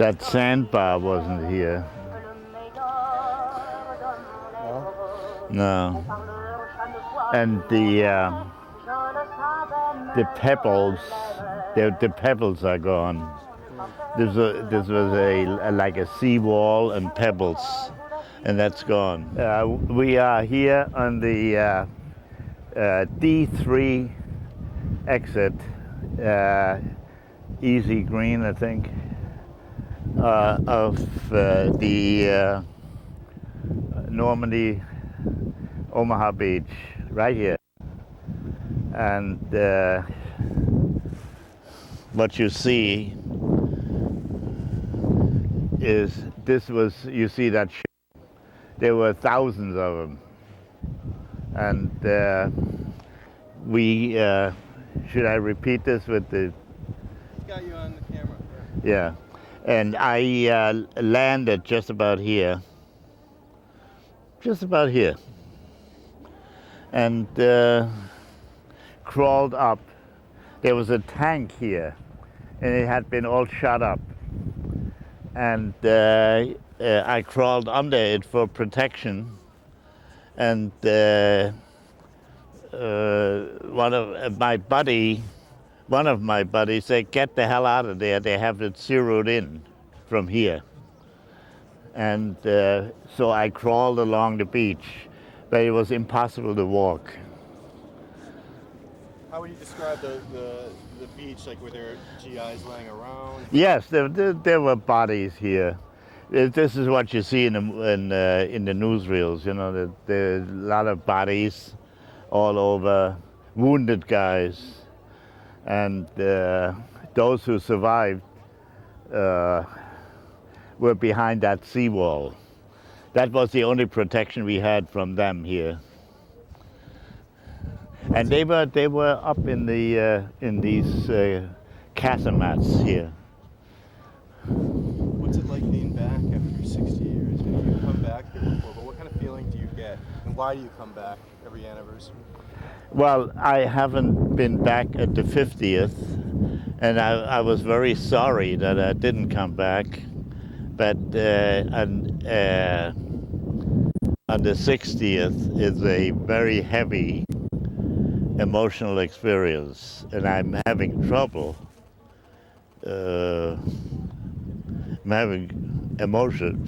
That sandbar wasn't here. No. And the pebbles, the pebbles are gone. This was like a seawall and pebbles, and that's gone. We are here on the D3 exit, Easy Green, I think, of the Normandy, Omaha Beach, right here. And what you see is you see that ship. There were thousands of them. And should I repeat this with the... Got you on the camera. Yeah. And I landed just about here. Just about here. And crawled up. There was a tank here, and it had been all shut up. And I crawled under it for protection. And one of my buddies said, "Get the hell out of there. They have it zeroed in from here." And so I crawled along the beach, but it was impossible to walk. How would you describe the beach? Like, were there GIs laying around? Yes, there were bodies here. This is what you see in the newsreels. You know, there are a lot of bodies all over, wounded guys, and those who survived were behind that seawall. That was the only protection we had from them here. And they were up in these casemates here. What's it like being back after 60 years? I mean, you come back here before, but what kind of feeling do you get, and why do you come back every anniversary? Well, I haven't been back at the 50th, and I was very sorry that I didn't come back. But on the 60th is a very heavy emotional experience, and I'm having trouble. I'm having emotion.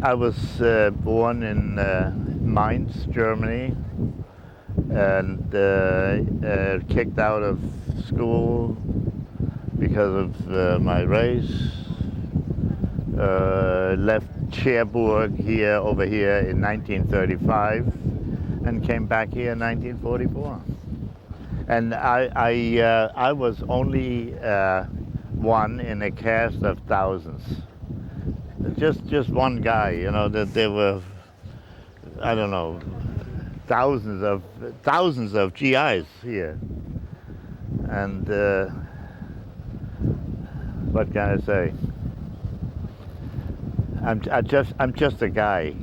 I was born in Mainz, Germany, and kicked out of school because of my race. Left Cherbourg over here in 1935, and came back here in 1944. And I was only one in a cast of thousands. Just one guy, you know, that there were, I don't know, thousands of GIs here. And what can I say? I'm just a guy.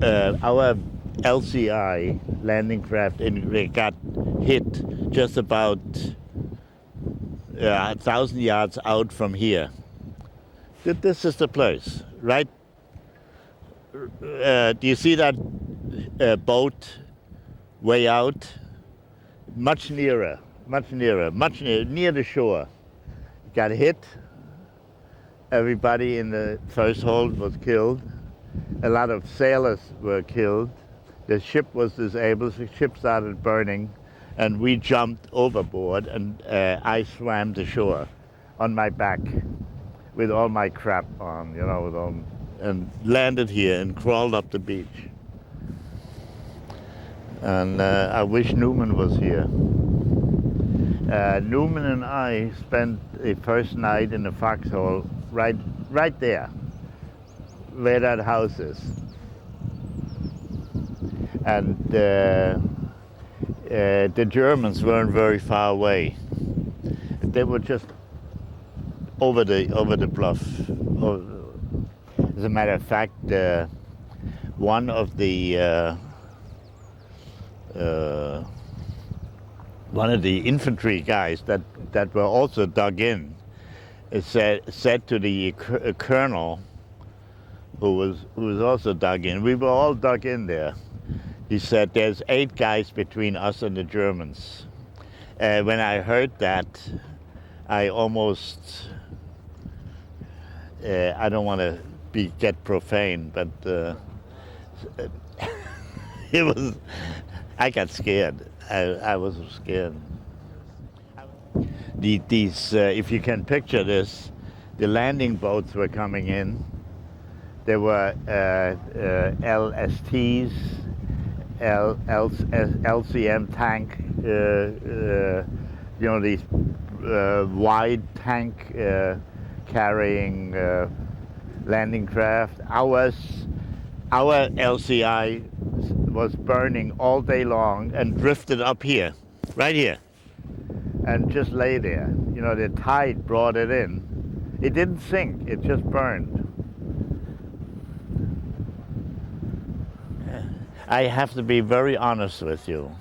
Our LCI landing craft got hit just about 1,000 yards out from here. This is the place, right? Do you see that boat way out? Much nearer, near the shore. Got hit. Everybody in the first hold was killed. A lot of sailors were killed. The ship was disabled. The ship started burning, and we jumped overboard, and I swam to shore on my back with all my crap on, you know, and landed here and crawled up the beach. And I wish Newman was here. Newman and I spent the first night in the foxhole right there, where that house is. and the Germans weren't very far away. They were just over the bluff. As a matter of fact, one of the infantry guys that were also dug in said to the colonel, who was also dug in. We were all dug in there. He said, "There's 8 guys between us and the Germans." When I heard that, I almost, I don't want to get profane, but it was, I got scared. I was scared. These, if you can picture this, the landing boats were coming in. There were LSTs, LCM tank, you know, these wide tank carrying landing craft. Our LCI was burning all day long and drifted up here, right here, and just lay there. You know, the tide brought it in. It didn't sink, it just burned. I have to be very honest with you.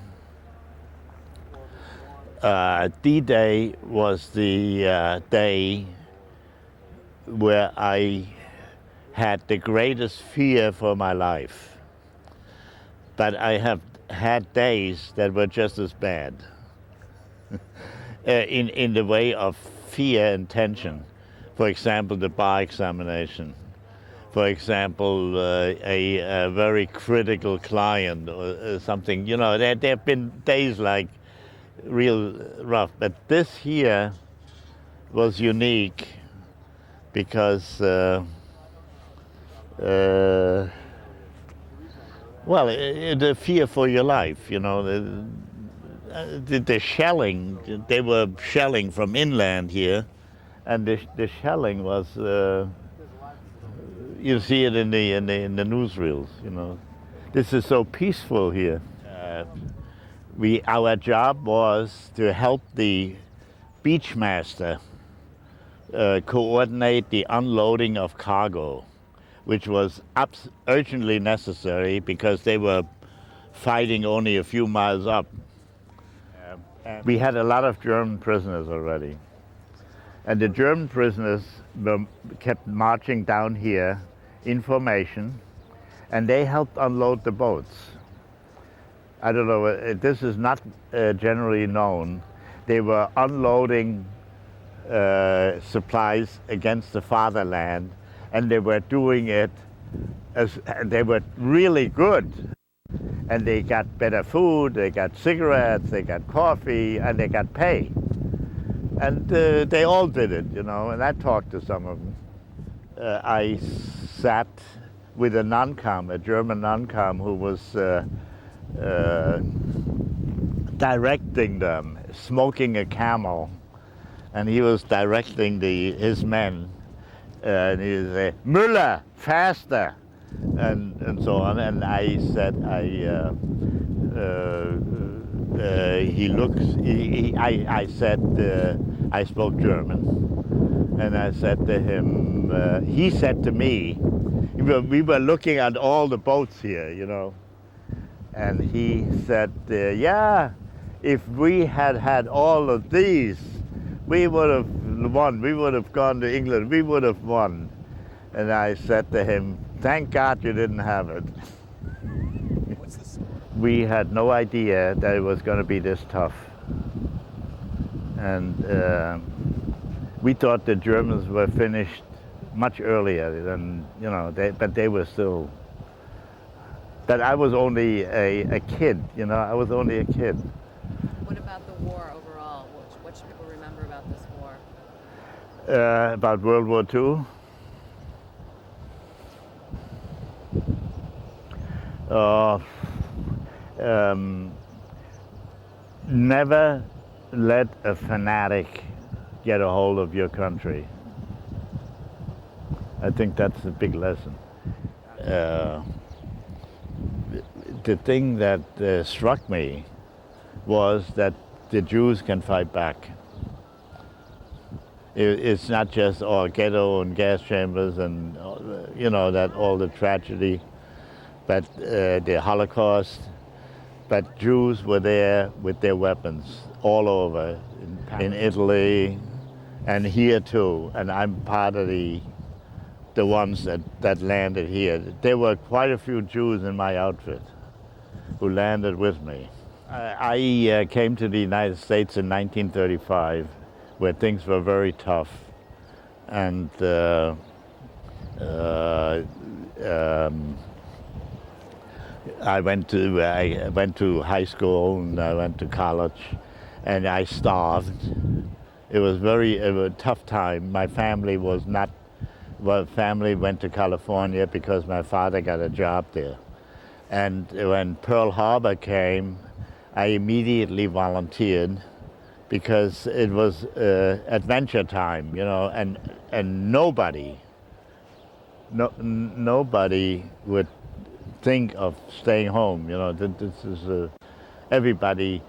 D-Day was the day where I had the greatest fear for my life. But I have had days that were just as bad in the way of fear and tension. For example, the bar examination. For example, a very critical client or something. You know, there have been days like real rough. But this here was unique because, well, the fear for your life, you know. The shelling, they were shelling from inland here, and the shelling was, you see it in the newsreels, you know. This is so peaceful here. Our job was to help the beach master coordinate the unloading of cargo, which was urgently necessary because they were fighting only a few miles up. We had a lot of German prisoners already. And the German prisoners kept marching down here in formation, and they helped unload the boats. I don't know, this is not generally known. They were unloading supplies against the fatherland, and they were doing it as they were really good. And they got better food, they got cigarettes, they got coffee, and they got pay. And they all did it, you know, and I talked to some of them. I sat with a non-com, a German non-com, who was directing them, smoking a Camel, and he was directing his men. And he would say, "Müller, faster!" and so on. And I said, he looks, I said, I spoke German, and I said to him, he said to me, we were looking at all the boats here, you know, and he said, yeah, if we had had all of these, we would have won, we would have gone to England, we would have won. And I said to him, thank God you didn't have it. What's the score? We had no idea that it was going to be this tough. And we thought the Germans were finished much earlier than, you know, but they were still. But I was only a kid, you know, I was only a kid. What about the war overall? What should people remember about this war? About World War II? Never let a fanatic get a hold of your country. I think that's a big lesson. the thing that struck me was that the Jews can fight back. It's not just all ghetto and gas chambers and that all the tragedy, but the Holocaust. But Jews were there with their weapons all over, in Italy and here too. And I'm part of the ones that landed here. There were quite a few Jews in my outfit who landed with me. I came to the United States in 1935, where things were very tough. And I went to high school and I went to college, and I starved. It was a tough time. My family family went to California because my father got a job there. And when Pearl Harbor came, I immediately volunteered because it was adventure time, and nobody would think of staying home. This is everybody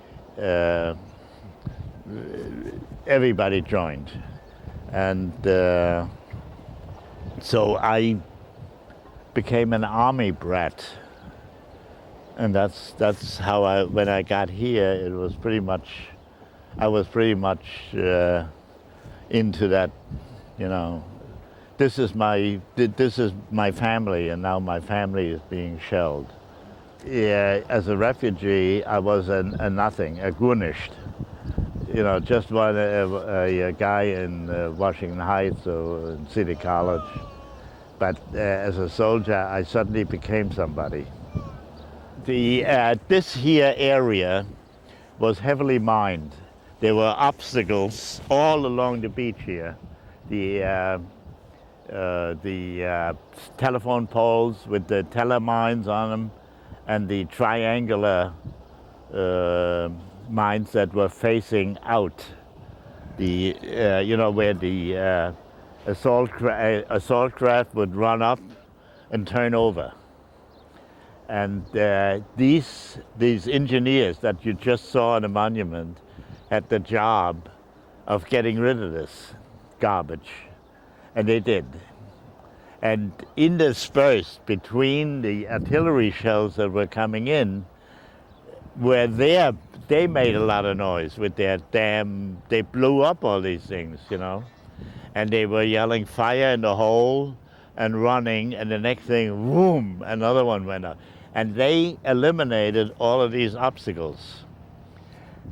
joined, and so I became an army brat, and that's how when I got here, it was pretty much I was pretty much into that. This is my family, and now my family is being shelled. Yeah, as a refugee, I was a nothing, a Gurnisht. Just a guy in Washington Heights or in City College. But as a soldier, I suddenly became somebody. This here area was heavily mined. There were obstacles all along the beach here. The telephone poles with the telemines on them, and the triangular mines that were facing out. Where the assault craft would run up and turn over. And these engineers that you just saw on the monument had the job of getting rid of this garbage. And they did. And interspersed between the artillery shells that were coming in, they made a lot of noise with their they blew up all these things, And they were yelling fire in the hole and running, and the next thing, boom, another one went up. And they eliminated all of these obstacles.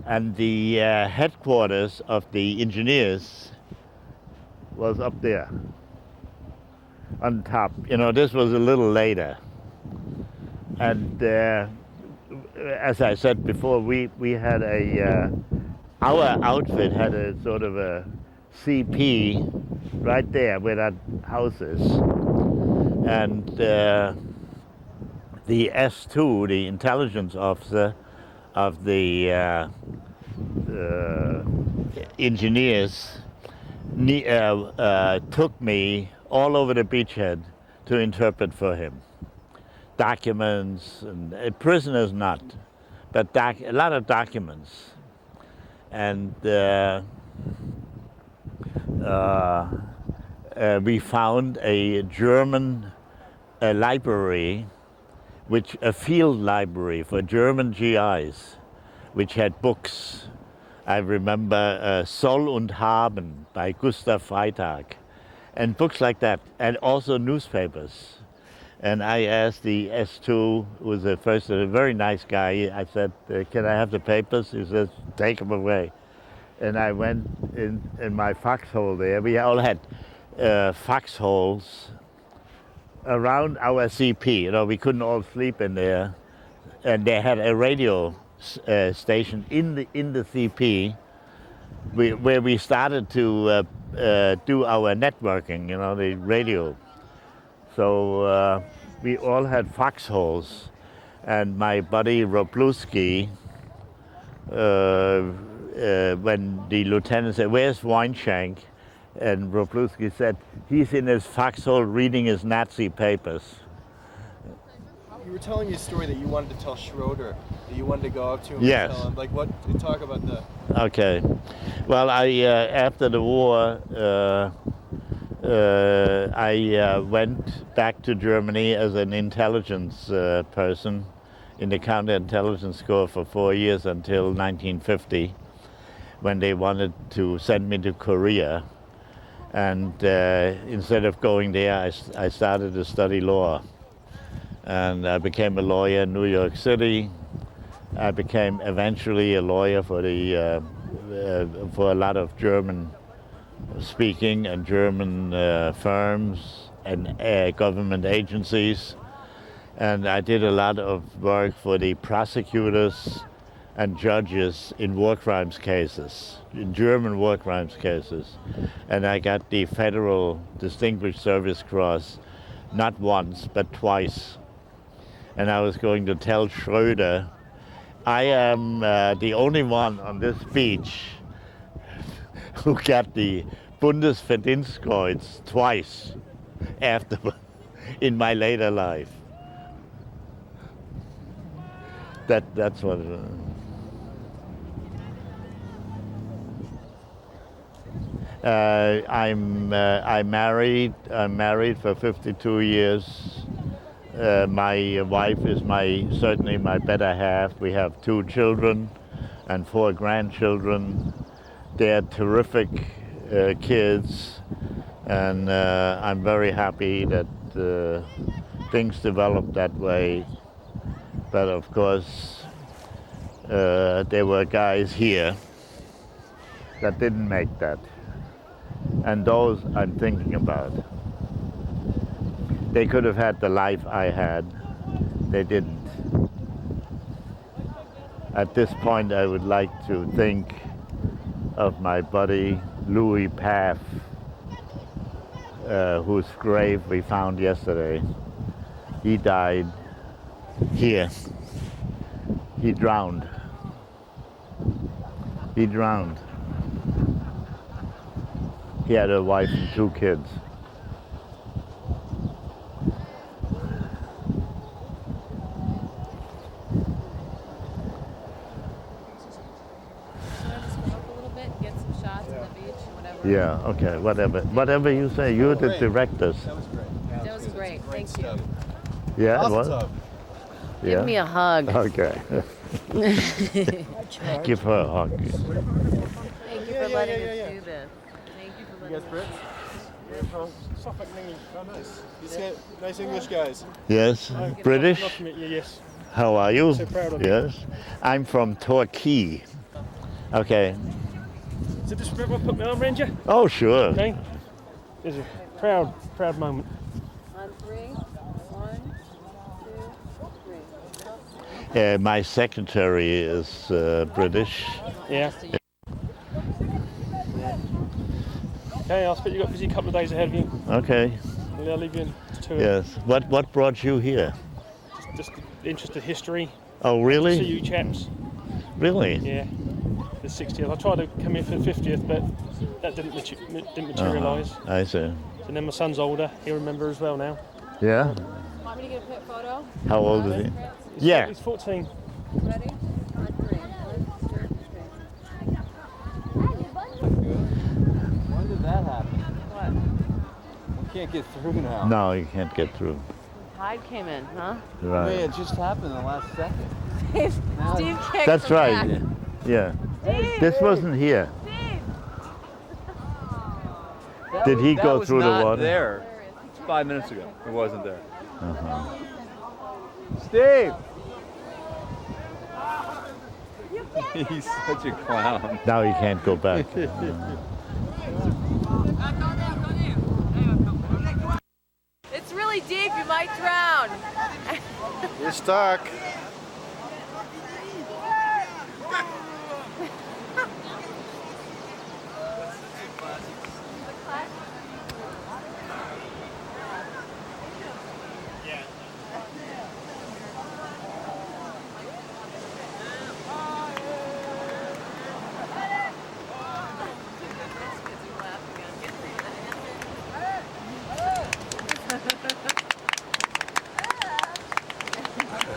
And the headquarters of the engineers was up there on top. This was a little later. And as I said before, we had our outfit had a sort of a CP right there where that house is. And the S2, the intelligence officer of the engineers, took me all over the beachhead to interpret for him. Documents, and prisoners not, but a lot of documents. And we found a German library, a field library for German GIs, which had books. I remember Soll und Haben by Gustav Freitag, and books like that, and also newspapers. And I asked the S2, who was a very nice guy, I said, can I have the papers? He says, take them away. And I went in my foxhole there. We all had foxholes around our CP. We couldn't all sleep in there. And they had a radio station in the CP where we started to do our networking, the radio. So we all had foxholes, and my buddy Robluski, when the lieutenant said, "Where's Weinschenk?" and Robluski said, "He's in his foxhole reading his Nazi papers." You were telling me a story that you wanted to tell Schroeder, that you wanted to go up to him Yes. and tell him. Like, what? Talk about that. Okay. Well, after the war, I went back to Germany as an intelligence person in the counterintelligence corps for 4 years until 1950, when they wanted to send me to Korea. And instead of going there, I started to study law. And I became a lawyer in New York City. I became eventually a lawyer for for a lot of German speaking and German firms and government agencies. And I did a lot of work for the prosecutors and judges in war crimes cases, in German war crimes cases. And I got the Federal Distinguished Service Cross not once, but twice. And I was going to tell Schroeder, I am the only one on this beach who got the Bundesverdienstkreuz twice after in my later life. That's what. I'm married. I'm married for 52 years. My wife is certainly my better half. We have 2 children and 4 grandchildren. They're terrific kids, and I'm very happy that things developed that way. But of course, there were guys here that didn't make that, and those I'm thinking about. They could have had the life I had. They didn't. At this point, I would like to think of my buddy Louis Paff, whose grave we found yesterday. He died here. He drowned. He drowned. He had a wife and 2 kids. Yeah, okay, whatever you say. You're the directors. That was great. That was great. Thank you. Yeah, Awesome what? stuff. Give me a hug. Okay. Give her a hug. Thank you for letting us do this. Thank you for You letting guys us. Brits? From Suffolk, England. Oh, nice. Nice English guys. Yes, British. Nice to meet you, yes. How are you? So proud of you. Yes, I'm from Torquay. Okay. So just remember I put my arm around you? Oh, sure. Okay. It's a proud moment. On 3. 1, 2, 3. My secretary is British. Yeah. Okay, I expect you've got a busy couple of days ahead of you. Okay. I'll leave you to it. Yes. What brought you here? Just interest in history. Oh, See really? you chaps. Really? Yeah. The 60th. I tried to come here for the 50th, but that didn't materialise. I see. And then my son's older. He'll remember as well now. Yeah. Want me to get a quick photo? How old is he? He's Yeah. He's 14. Ready? On 3. 1, 2, 3. When did that happen? What? We can't get through now. No, you can't get through. Tide came in, huh? Right. Wait, it just happened in the last second. Steve kicked That's him right. back. Yeah. Steve! This wasn't here. Steve! Did he That go was through the not water? there. 5 minutes ago. It wasn't there. Uh-huh. Steve! He's such a clown. Now he can't go back. It's really deep, you might drown. We're stuck.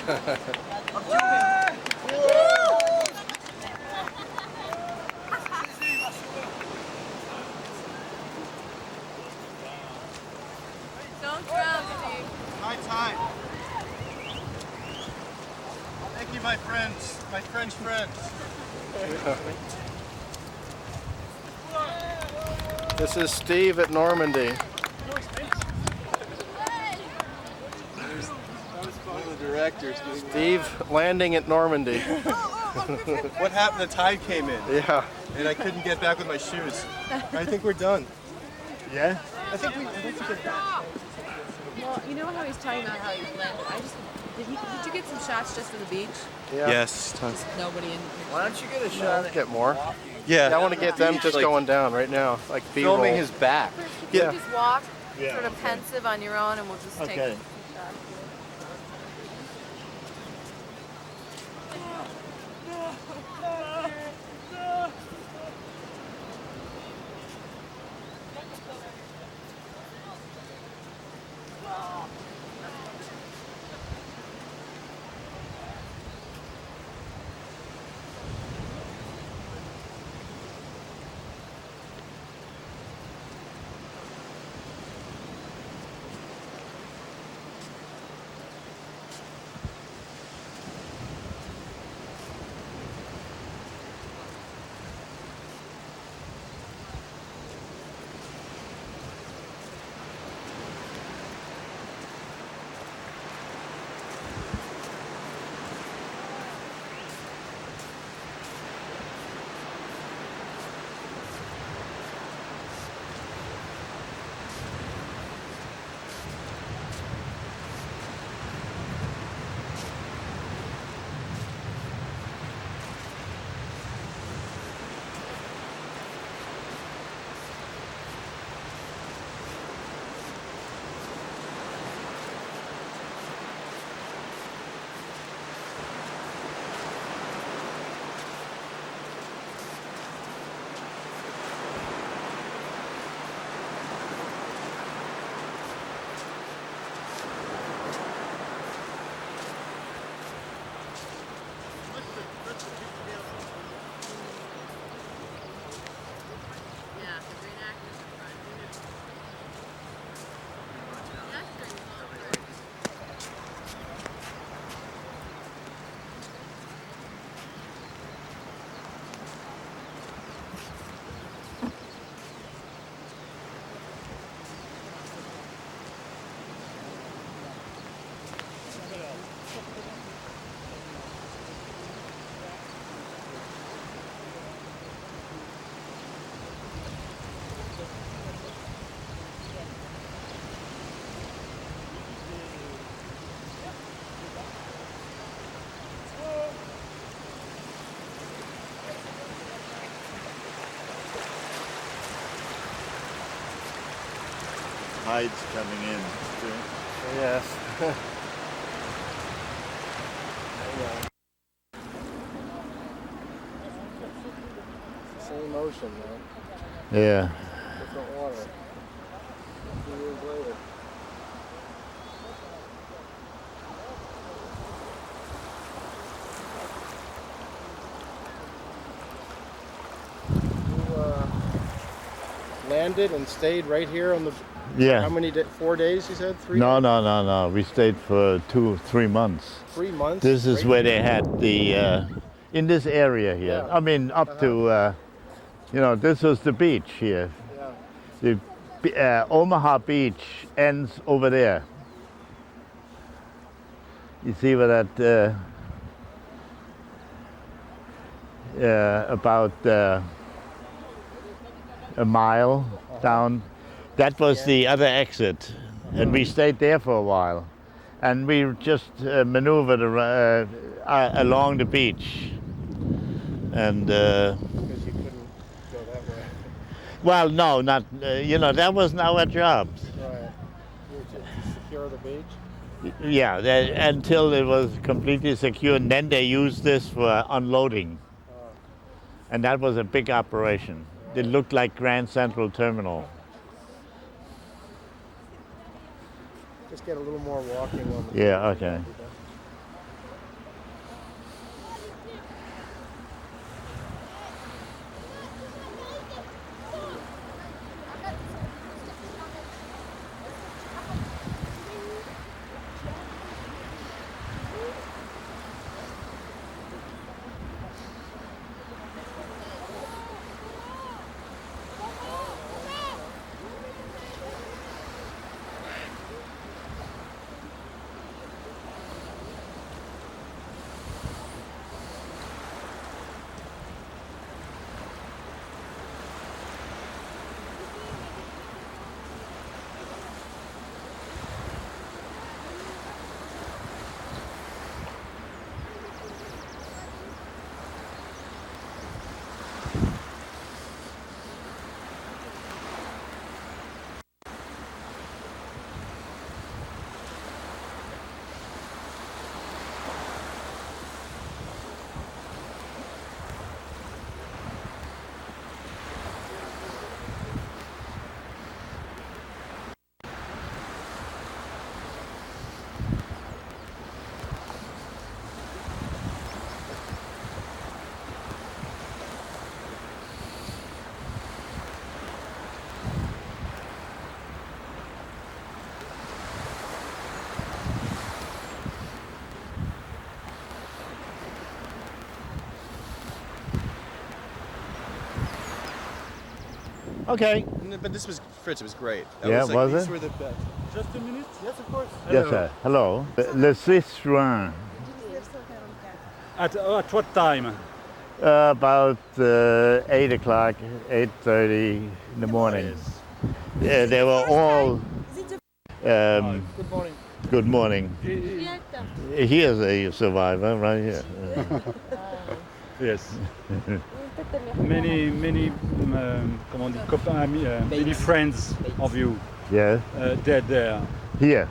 Don't drown, Steve. High tide. Thank you, my friends, my French friends. This is Steve at Normandy. One of the directors. Steve landing at Normandy. What happened? The tide came in. Yeah. And I couldn't get back with my shoes. I think we're done. Yeah? I think we're done. Well, you know how he's talking about how he landed? Did you get some shots just of the beach? Yeah. Yes, tons. Nobody in. Why don't you get a shot at Get more. Yeah. I want to get them just going down right now, like B-roll. Filming his back. Can Yeah. you just walk Yeah, sort of okay. pensive on your own and we'll just take Okay. some shots? Yeah, the reenactors in front. That's great. Tide's coming in. Yes. Same ocean, man. Yeah. Different water. A few years later. You landed and stayed right here on the. Yeah. How many? 4 days? You said 3. No. We stayed for 2-3 months. 3 months. This is right where they had the, in this area here. Yeah. I mean, up to, this was the beach here. Yeah. The Omaha Beach ends over there. You see where that, about a mile down. That was the other exit, and we stayed there for a while. And we just maneuvered along the beach. And, Because you couldn't go that way. well, no, not, that wasn't our job. Right. You were to secure the beach. Yeah, until it was completely secure, and then they used this for unloading. And that was a big operation. It looked like Grand Central Terminal. Just get a little more walking on the Yeah, okay. Okay. But this was, Fritz, it was great. Yeah, was these it? were the best. Just a minute? Yes, of course. Yes, sir. Hello. Le 6 juin. At what time? About 8 o'clock, 8:30 in the morning. They were all. Good morning. Good morning. Here's a survivor right here. Yes. many comment on dit, copains, amis, many friends of you Yeah. dead there. Here.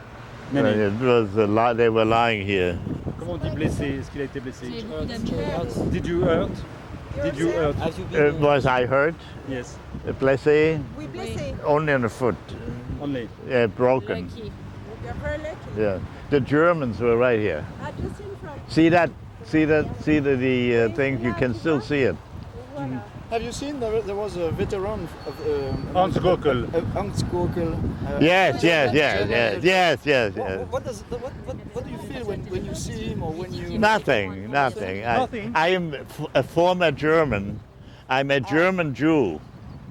Many. It was they were lying here. Comment on dit blessé? Est-ce qu'il a été blessé? Did you hurt? Did you hurt? Was I hurt? Yes. Blessé? Oui, blessé. Only on the foot. Only. Broken. Lucky. You're very lucky. Yeah. The Germans were right here. Just in front. See that? See the thing? You can still see it. Have you seen there was a veteran of Hans Gockel. Hans Gockel. Yes. What do you feel when you see him or when you? Nothing. Nothing? I am a former German. I'm a German Jew.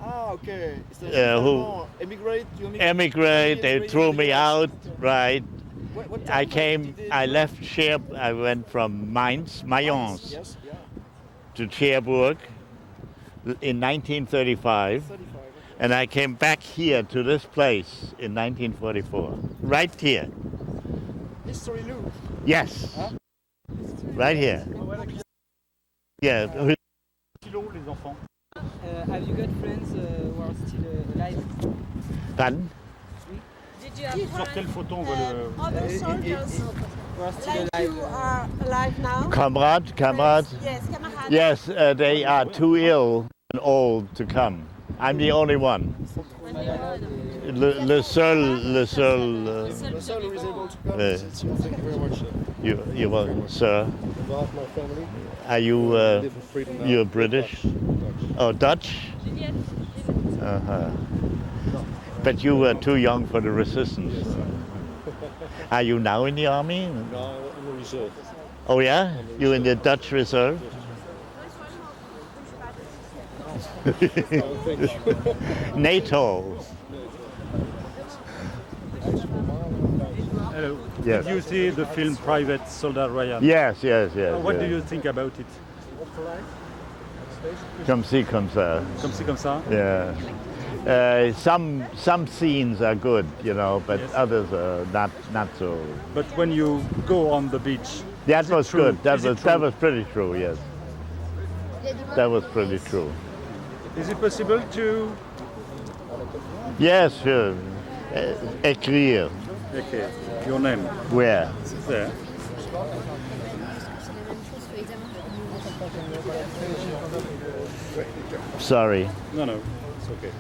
Ah, okay. Who emigrate? emigrate? They threw me out. Right. What I time came. did they- I left Cherbourg. I went from Mainz, Mayence, Yes. Yeah. to Cherbourg in 1935, 35. and I came back here to this place in 1944. Right here. History loop. Yes. Right here. Yeah. Les enfants. Have you got friends who are still alive? Pardon? Did you have Sur quelle photo on voit le... other soldiers Who are still like alive? you are alive now? Comrade. Yes, camarades. Yes, they are too ill and old to come. I'm the only one. Le seul. The son who is able to come. Thank you very much. You're welcome, sir. On behalf of my family, Are you? live in freedom now. You're British? Oh, Dutch? Uh-huh. But you were too young for the resistance. Are you now in the army? No, I'm a reserve. Oh yeah? You in the Dutch reserve? NATO. Hello. Yes. Did you see the film Private Soldier Ryan? Yes. What do yes. you think about it? Comme ci, comme ça. Comme ci, comme ça? Yeah. Some scenes are good, you know, but Yes. others are not so. But when you go on the beach, That is it was true? good. That Is it was true? pretty true. Yes. That was pretty true. Is it possible to... Yes, sure. Écrire. Okay, your name. Where? There. Sorry. No, it's okay.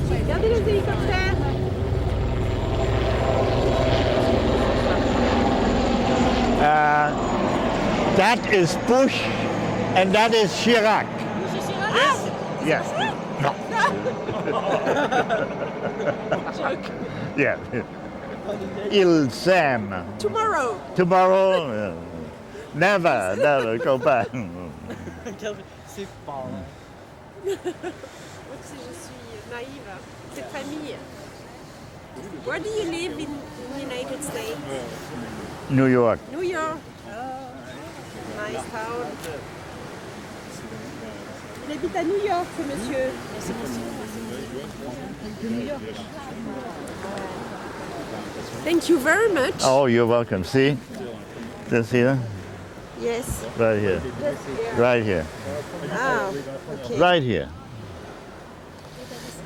Regardez les hélicoptères. That is Bush, and that is Chirac. Yes. No. Yeah. Il s'aime. Tomorrow. Tomorrow, never go back. C'est pas... Oups, je suis naïve. Cette famille. Where do you live in the United States? New York. New York. Nice town. Il habite à New York, ce monsieur. Thank you very much. Oh, you're welcome. See? This here? Yes. Right here. Right here. Ah, okay. Right here.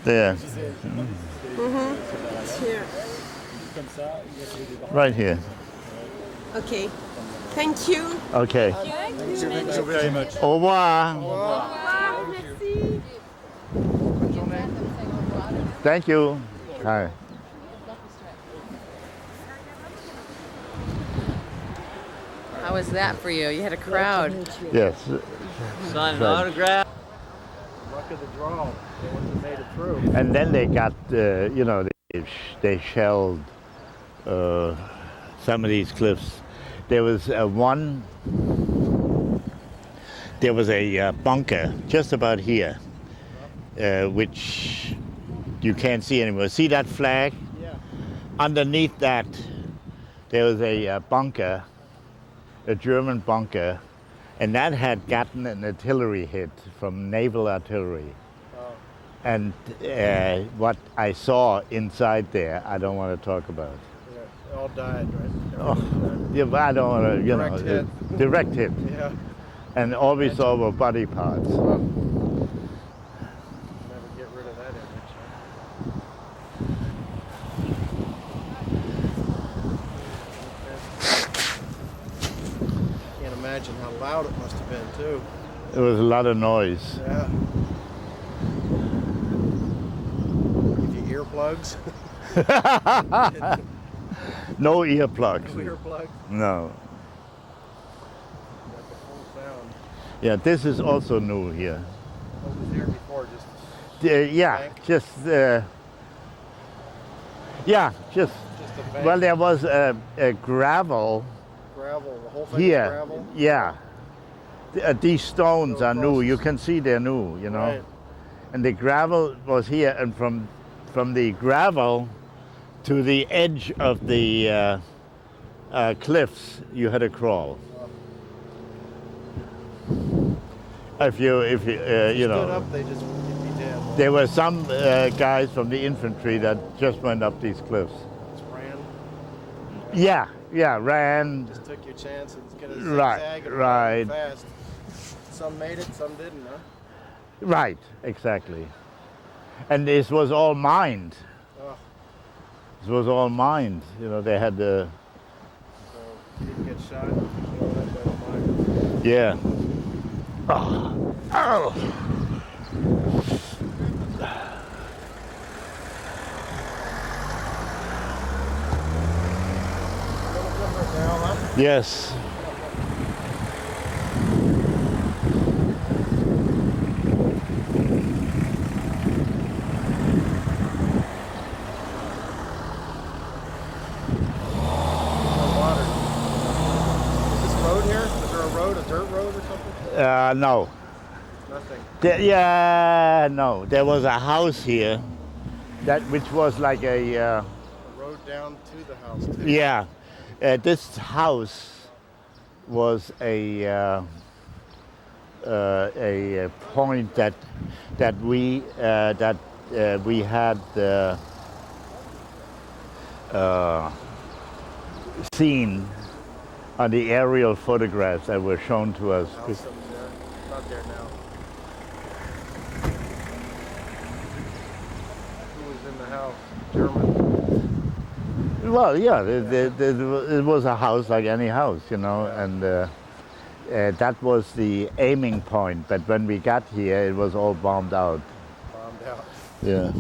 There. Here. Right here. Okay. Thank you. Okay. Thank you very much. Au revoir. Au revoir. Merci. Thank you. Hi. How was that for you? You had a crowd. Yes. Sign an autograph. Luck of the draw. The ones that made it through. And then they got, you know, they shelled some of these cliffs. There was there was a bunker just about here, which you can't see anymore. See that flag? Yeah. Underneath that, there was a bunker, a German bunker, and that had gotten an artillery hit from naval artillery. Oh. And what I saw inside there, I don't want to talk about. Yeah. They all died, right? Oh, yeah, but I don't want to, you Direct know, hit. direct hit. Yeah. And all we saw were body parts. Never get rid of that image. Can't imagine how loud it must have been too. There was a lot of noise. Yeah. Give you earplugs? No earplugs. No earplugs? No. Got the full sound. Yeah, this is also new here. What was here before? Just Yeah, bank? just Just a bank? well, there was a gravel Gravel, the whole thing here. is gravel? Yeah. These stones Go are new. across. You can see they're new, you know. Right. And the gravel was here, and from the gravel to the edge of the cliffs, you had to crawl. If you you Stood know, up, they just you'd be dead. there were some guys from the infantry that just went up these cliffs. Just ran, Yeah, ran. just took your chance and get a Right, zigzag and right. ran fast. Some made it, some didn't, huh? Right, exactly. And this was all mined. Oh, This was all mined. You know, they had the so you didn't get shot. You know, that by the mine. yeah. Oh. Oh. A little different now, huh? Yes. Water. Is this road here? Is there a road, a dirt road or something? No. Nothing. No. There was a house here, which was like a A road down to the house, too. yeah. This house was a point that we had seen on the aerial photographs that were shown to us. House that was there. Not there now. Who was in the house? German. Well, yeah, it was a house like any house, you know, and that was the aiming point. But when we got here, it was all bombed out. Bombed out. Yeah.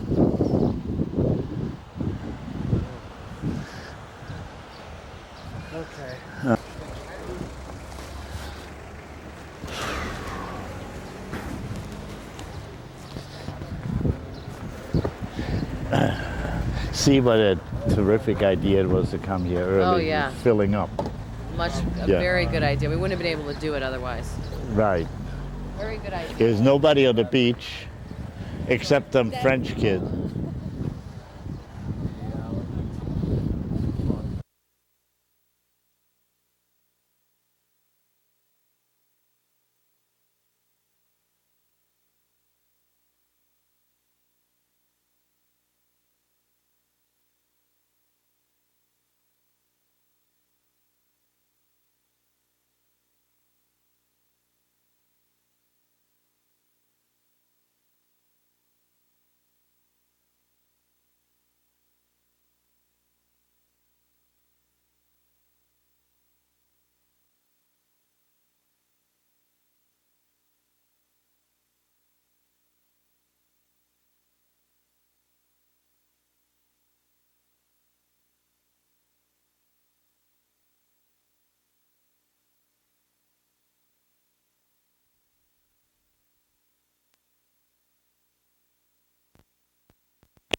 Okay. See what a terrific idea it was to come here early. Oh, yeah. Filling up. A Yeah. very good idea. We wouldn't have been able to do it otherwise. Right. Very good idea. There's nobody on the beach except some French kid.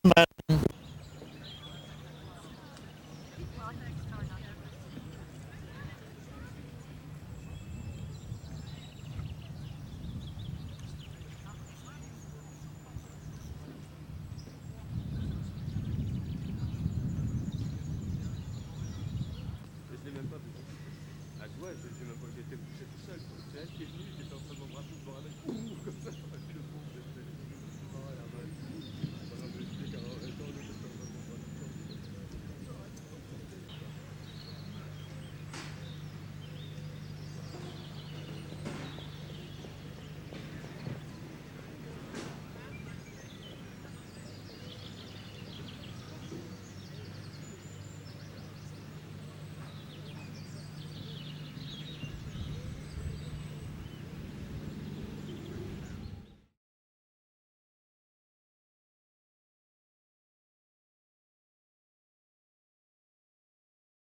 man